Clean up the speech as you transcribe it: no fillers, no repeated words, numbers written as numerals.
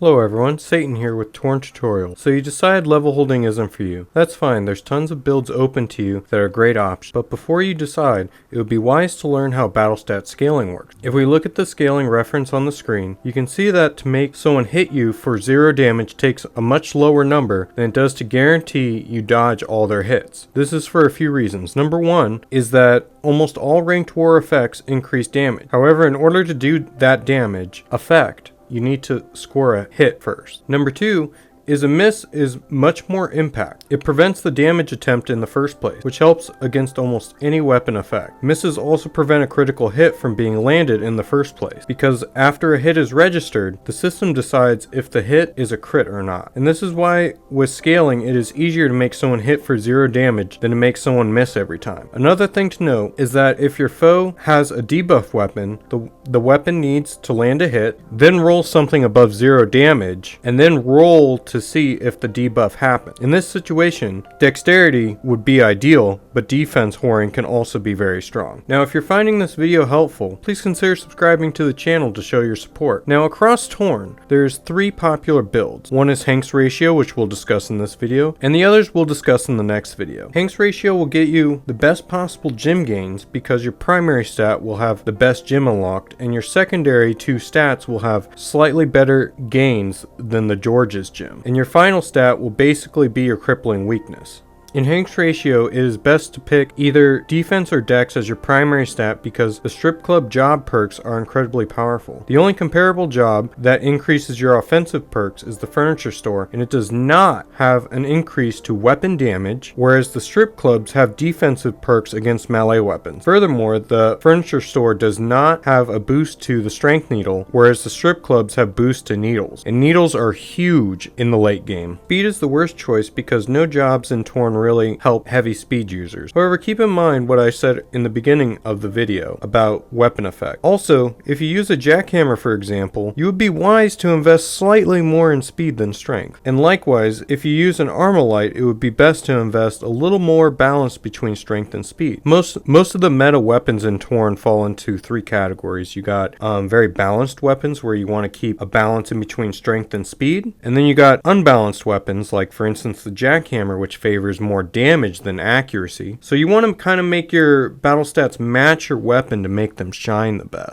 Hello everyone, Satan here with Torn Tutorial. So you decide level holding isn't for you. That's fine, there's tons of builds open to you that are great options. But before you decide, it would be wise to learn how Battlestat scaling works. If we look at the scaling reference on the screen, you can see that to make someone hit you for 0 damage takes a much lower number than it does to guarantee you dodge all their hits. This is for a few reasons. Number one is that almost all ranked war effects increase damage. However, in order to do that damage effect, you need to score a hit first. Number two is a miss is much more impact. It prevents the damage attempt in the first place, which helps against almost any weapon effect. Misses also prevent a critical hit from being landed in the first place, because after a hit is registered, the system decides if the hit is a crit or not. And this is why with scaling, it is easier to make someone hit for 0 damage than to make someone miss every time. Another thing to note is that if your foe has a debuff weapon, the weapon needs to land a hit, then roll something above 0 damage, and then roll to see if the debuff happens. In this situation, dexterity would be ideal, but defense whoring can also be very strong. Now, if you're finding this video helpful, please consider subscribing to the channel to show your support. Now, across Torn, there's 3 popular builds. One is Hank's Ratio, which we'll discuss in this video, and the others we'll discuss in the next video. Hank's Ratio will get you the best possible gym gains because your primary stat will have the best gym unlocked, and your secondary 2 stats will have slightly better gains than the George's gym. And your final stat will basically be your crippling weakness. In Hank's Ratio, it is best to pick either defense or dex as your primary stat because the strip club job perks are incredibly powerful. The only comparable job that increases your offensive perks is the furniture store, and it does not have an increase to weapon damage, whereas the strip clubs have defensive perks against melee weapons. Furthermore, the furniture store does not have a boost to the strength needle, whereas the strip clubs have boost to needles, and needles are huge in the late game. Speed is the worst choice because no jobs in Torn really help heavy speed users. However, keep in mind what I said in the beginning of the video about weapon effect. Also, if you use a jackhammer for example, you would be wise to invest slightly more in speed than strength. And likewise, if you use an Armalite, it would be best to invest a little more balance between strength and speed. Most of the meta weapons in Torn fall into 3 categories. You got very balanced weapons where you want to keep a balance in between strength and speed, and then you got unbalanced weapons like for instance the jackhammer, which favors more damage than accuracy. So you want to kind of make your battle stats match your weapon to make them shine the best.